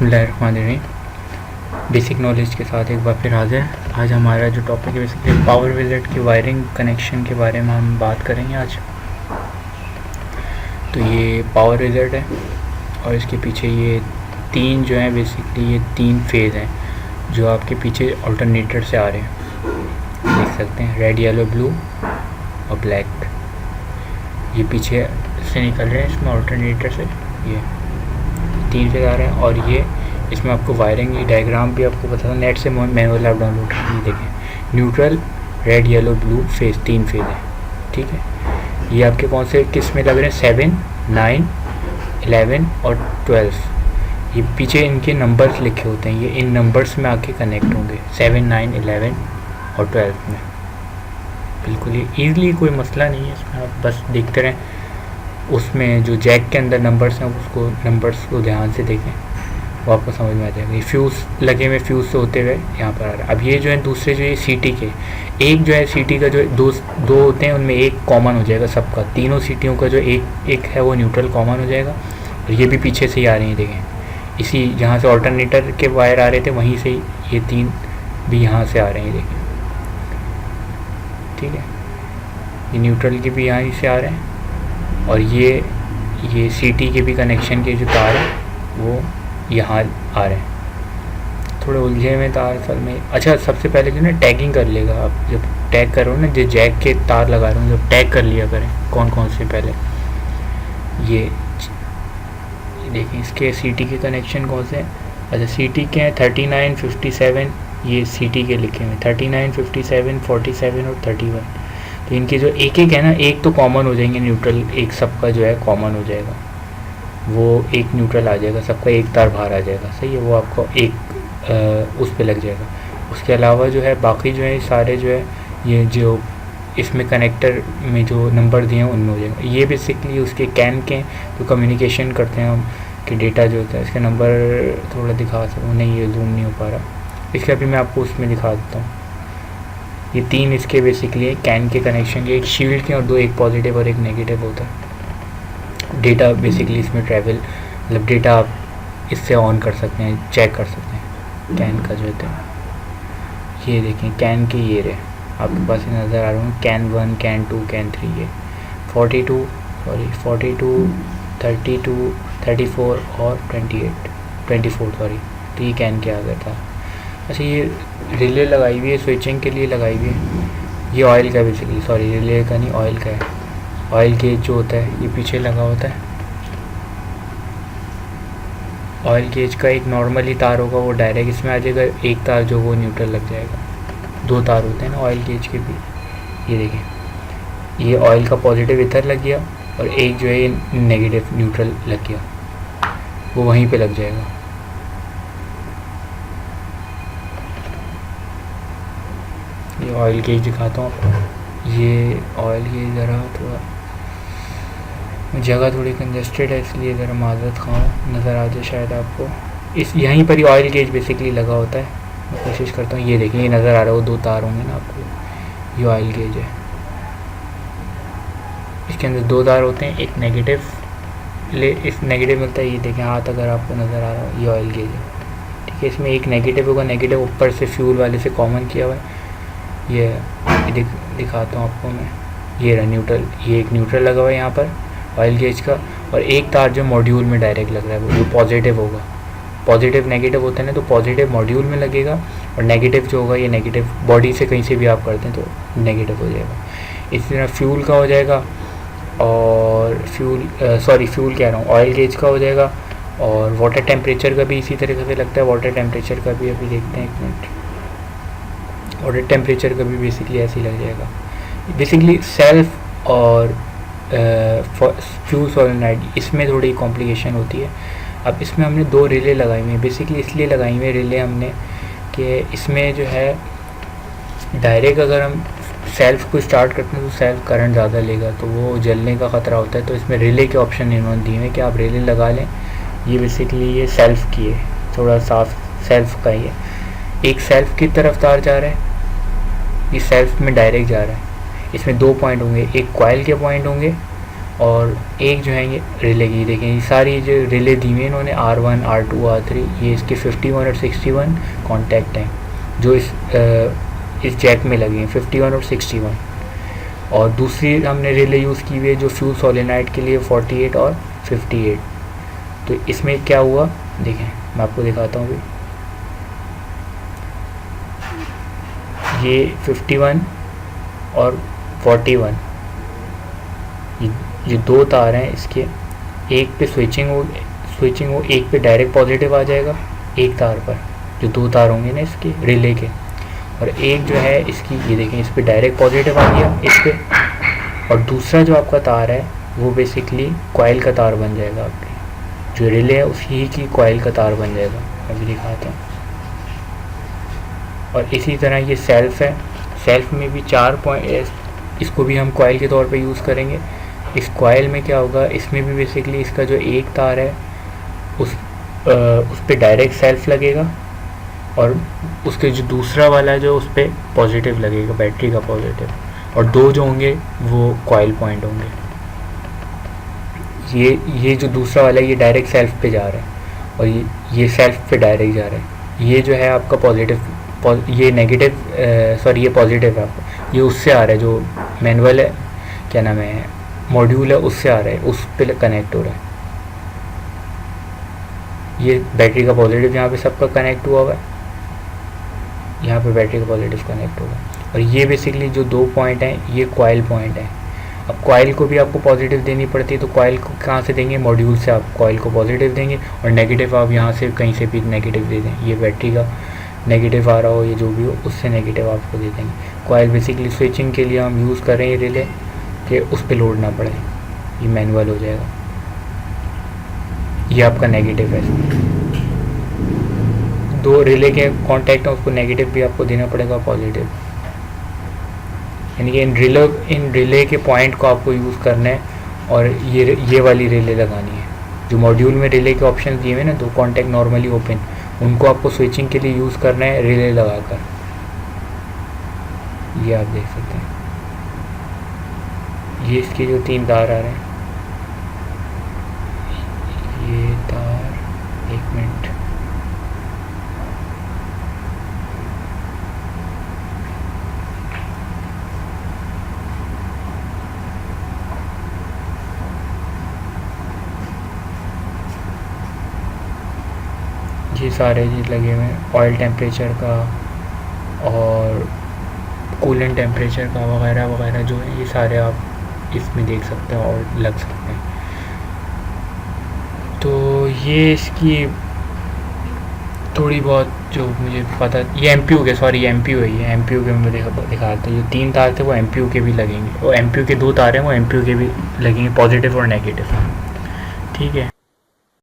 बिस्मिल्लाहिर्रहमानिर्रहीम। Basic knowledge के साथ एक बार फिर हाजिर है। आज हमारा जो टॉपिक है बेसिकली पावर विजेट की वायरिंग कनेक्शन के बारे में हम बात करेंगे आज। तो ये पावर विजेट है और इसके पीछे ये तीन जो है बेसिकली ये तीन फेज़ हैं जो आपके पीछे अल्टरनेटर से आ रहे हैं, देख सकते हैं, रेड येलो ब्लू और ब्लैक। ये पीछे से निकल रहे हैं इसमें अल्टरनेटर से, ये तीन फेज़ आ रहे हैं। और ये इसमें आपको वायरिंग डायग्राम भी आपको पता था, नेट से मैनुअल आप डाउनलोड कर देखें। Neutral, red yellow blue phase, तीन फेज़ है, ठीक है। ये आपके कौन से किस में लग रहे हैं, 7, 9, 11 और 12। ये पीछे इनके नंबर्स लिखे होते हैं, ये इन नंबर्स में आके कनेक्ट होंगे 7, 9, 11 और 12 में। बिल्कुल ये ईज़िली, कोई मसला नहीं है इसमें, आप बस देखते रहें। उसमें जो जैक के अंदर नंबर्स हैं उसको नंबर्स को ध्यान से देखें, वो आपको समझ में आ जाएगा। ये फ्यूज़ लगे हुए, फ्यूज़ से होते हुए यहाँ पर आ रहा है। अब ये जो है दूसरे जो ये सीटी के, एक जो है सीटी का जो दो होते हैं उनमें एक कॉमन हो जाएगा सबका, तीनों सीटियों का जो एक है वो न्यूट्रल कॉमन हो जाएगा। और ये भी पीछे से ही आ रही हैं, देखें, इसी जहाँ से ऑल्टरनेटर के वायर आ रहे थे वहीं से ये तीन भी यहाँ से आ रहे हैं, देखें, ठीक है। ये न्यूट्रल के भी यहाँ से आ रहे हैं और ये सीटी के भी कनेक्शन के जो तार हैं वो यहाँ आ रहे हैं। थोड़े उलझे हुए तार असल में। अच्छा, सबसे पहले जो ना टैगिंग कर लेगा, आप जब टैग करो ना, जो जैक के तार लगा रहे हो जब टैग कर लिया करें कौन कौन से। पहले ये देखिए इसके सीटी के कनेक्शन कौन से हैं। अच्छा, सीटी के हैं 39, 57, ये सीटी के लिखे हुए 39, 57, 47 और 31। तो इनके जो एक एक है ना, एक तो कॉमन हो जाएंगे न्यूट्रल, एक सबका जो है कॉमन हो जाएगा, वो एक न्यूट्रल आ जाएगा, सबका एक तार बाहर आ जाएगा, सही है, वो आपको एक उस पे लग जाएगा। उसके अलावा जो है बाकी जो है सारे जो है ये जो इसमें कनेक्टर में जो नंबर दिए हैं उनमें हो जाएगा। ये बेसिकली उसके कैन के जो कम्युनिकेशन करते हैं हम कि डेटा जो होता है, इसका नंबर थोड़ा दिखा सकूँ, नहीं ये जूम नहीं हो पा रहा, इसका भी मैं आपको उसमें दिखा देता हूँ। ये तीन इसके बेसिकली कैन के कनेक्शन के, एक शील्ड के और दो, एक पॉजिटिव और एक नेगेटिव होता है। डेटा बेसिकली इसमें ट्रैवल, मतलब डेटा आप इससे ऑन कर सकते हैं, चेक कर सकते हैं कैन का जो होता है। ये देखें कैन के ये रहे आपके पास ये नज़र आ रहा हूँ, कैन 1, कैन 2, कैन 3, ये 42, 32, 34 और 24 सॉरी, तो ये कैन के आ गया था। अच्छा, ये रिले लगाई हुई है, स्विचिंग के लिए लगाई हुई है। ये ऑयल का बेसिकली, सॉरी रिले का नहीं, ऑयल का है। ऑयल गेज जो होता है ये पीछे लगा होता है। ऑयल गेज का एक नॉर्मली तार होगा वो डायरेक्ट इसमें आ जाएगा, एक तार जो वो न्यूट्रल लग जाएगा। दो तार होते हैं ना ऑयल गेज के भी। ये देखें, ये ऑयल का पॉजिटिव इधर लग गया और एक जो है ये नेगेटिव न्यूट्रल लग गया, वो वहीं पे लग जाएगा। ये ऑयल गेज दिखाता हूँ आपको। ये ऑयल गेज ज़रा थोड़ा जगह थोड़ी कंजेस्टेड है इसलिए ज़रा माजरत खाऊँ, नज़र आ जाए शायद आपको। इस यहीं पर ही ऑयल गेज बेसिकली लगा होता है, मैं कोशिश करता हूँ। ये देखिए ये नज़र आ रहा है, वो दो तार होंगे ना आपको, ये ऑयल गेज है। इसके अंदर दो तार होते हैं, एक नेगेटिव इस नेगेटिव मिलता है, ये देखें हाथ अगर आपको नज़र आ रहा हो, ये ऑयल गेज है, ठीक है। इसमें एक नेगेटिव होगा, नेगेटिव ऊपर से फ्यूल वाले से कॉमन किया हुआ है। ये दिखाता हूँ आपको मैं, ये रहा न्यूट्रल, ये एक न्यूट्रल लगा हुआ है यहाँ पर ऑयल गेज का, और एक तार जो मॉड्यूल में डायरेक्ट लग रहा है वो जो पॉजिटिव होगा। पॉजिटिव नेगेटिव होता है ना, तो पॉजिटिव मॉड्यूल में लगेगा और नेगेटिव जो होगा ये नेगेटिव बॉडी से कहीं से भी आप करते हैं तो नेगेटिव हो जाएगा। इसी तरह फ्यूल का हो जाएगा, और फ्यूल कह रहा हूँ, ऑयल गेज का हो जाएगा। और वाटर टेम्परेचर का भी इसी तरीके से लगता है, वाटर टेम्परेचर का भी अभी देखते हैं, एक मिनट। वाटर टेम्परेचर का भी बेसिकली ऐसे ही लग जाएगा। बेसिकली सेल्फ और फ्यूल सोलेनोइड, इसमें थोड़ी कॉम्प्लिकेशन होती है। अब इसमें हमने दो रिले लगाई हुई हैं, बेसिकली इसलिए लगाई हुई है रिले हमने कि इसमें जो है डायरेक्ट अगर हम सेल्फ को स्टार्ट करते हैं तो सेल्फ करंट ज़्यादा लेगा, तो वो जलने का ख़तरा होता है। तो इसमें रिले के ऑप्शन इन्होंने दिए हैं कि आप रिले लगा लें। ये बेसिकली ये सेल्फ की है, थोड़ा साफ सेल्फ का ही है। एक सेल्फ की तरफ तार जा रहा है, ये सेल्फ में डायरेक्ट जा रहा है। इसमें दो पॉइंट होंगे, एक कॉइल के पॉइंट होंगे और एक जो है ये रिले की, देखें ये सारी जो रिले दी हुई है इन्होंने R1 R2 R3, ये इसके 51 और 61 कॉन्टैक्ट हैं जो इस जैक में लगे हैं, 51 और 61। और दूसरी हमने रिले यूज़ की हुई है जो फ्यूज सोलेनाइड के लिए 48 और 58। तो इसमें क्या हुआ देखें, मैं आपको दिखाता हूँ अभी। ये 51 और 41, ये दो तार हैं इसके, एक पे स्विचिंग हो, एक पे डायरेक्ट पॉजिटिव आ जाएगा एक तार पर, जो दो तार होंगे ना इसके रिले के, और एक जो है इसकी ये देखें इस पे डायरेक्ट पॉजिटिव आ गया इस पे, और दूसरा जो आपका तार है वो बेसिकली कॉइल का तार बन जाएगा, आपके जो रिले है उसी की कॉइल का तार बन जाएगा। अभी दिखाता हूँ। और इसी तरह ये सेल्फ है, सेल्फ में भी 4 पॉइंट, इसको भी हम कॉइल के तौर पे यूज़ करेंगे। इस कॉइल में क्या होगा, इसमें भी बेसिकली इसका जो एक तार है उस पे डायरेक्ट सेल्फ लगेगा, और उसके जो दूसरा वाला है जो उस पर पॉजिटिव लगेगा, बैटरी का पॉजिटिव, और दो जो होंगे वो कॉइल पॉइंट होंगे। ये जो दूसरा वाला है ये डायरेक्ट सेल्फ पे जा रहा है, और ये सेल्फ पे डायरेक्ट जा रहा है। ये जो है आपका पॉजिटिव, ये नेगेटिव, सॉरी ये पॉजिटिव है आपका, ये उससे आ रहा है जो मैनुअल है, क्या नाम है, मॉड्यूल है, उससे आ रहा है, उस पे कनेक्ट हो रहा है। ये बैटरी का पॉजिटिव यहाँ पे सबका कनेक्ट हुआ हुआ है, यहाँ पे बैटरी का पॉजिटिव कनेक्ट होगा। और ये बेसिकली जो दो पॉइंट हैं ये कॉइल पॉइंट है। अब कॉइल को भी आपको पॉजिटिव देनी पड़ती है, तो कॉइल को कहाँ से देंगे, मॉड्यूल से आप कॉइल को पॉजिटिव देंगे, और नेगेटिव आप यहाँ से कहीं से भी नेगेटिव दे दें। ये बैटरी का नेगेटिव आ रहा हो, ये जो भी हो, उससे नेगेटिव आपको दे देंगे। कॉइल बेसिकली स्विचिंग के लिए हम यूज़ कर रहे हैं रिले, कि उस पर लोड ना पड़े, ये मैनुअल हो जाएगा। ये आपका नेगेटिव है, दो रिले के कॉन्टैक्ट हैं, उसको नेगेटिव भी आपको देना पड़ेगा, पॉजिटिव। यानी कि इन रिले के पॉइंट को आपको यूज़ करना है, और ये वाली रिले लगानी है। जो मॉड्यूल में रिले के ऑप्शन दिए हुए हैं ना, दो कॉन्टैक्ट नॉर्मली ओपन, उनको आपको स्विचिंग के लिए यूज़ करना है रिले लगाकर। ये आप देख सकते हैं, ये इसके जो 3 तार आ रहे हैं, ये तार, एक मिनट, ये सारे चीज़ लगे हुए हैं, ऑयल टेम्परेचर का और कूलेंट टेम्परेचर का वगैरह वगैरह जो है, ये सारे आप इसमें देख सकते हैं और लग सकते हैं। तो ये इसकी थोड़ी बहुत जो मुझे पता, ये MPU के, सॉरी MPU है, ये MPU के मैं दिखाता हूँ। जो 3 तार थे वो MPU के भी लगेंगे, वो MPU के 2 तार हैं वो MPU के भी लगेंगे, पॉजिटिव और नेगेटिव। ठीक है।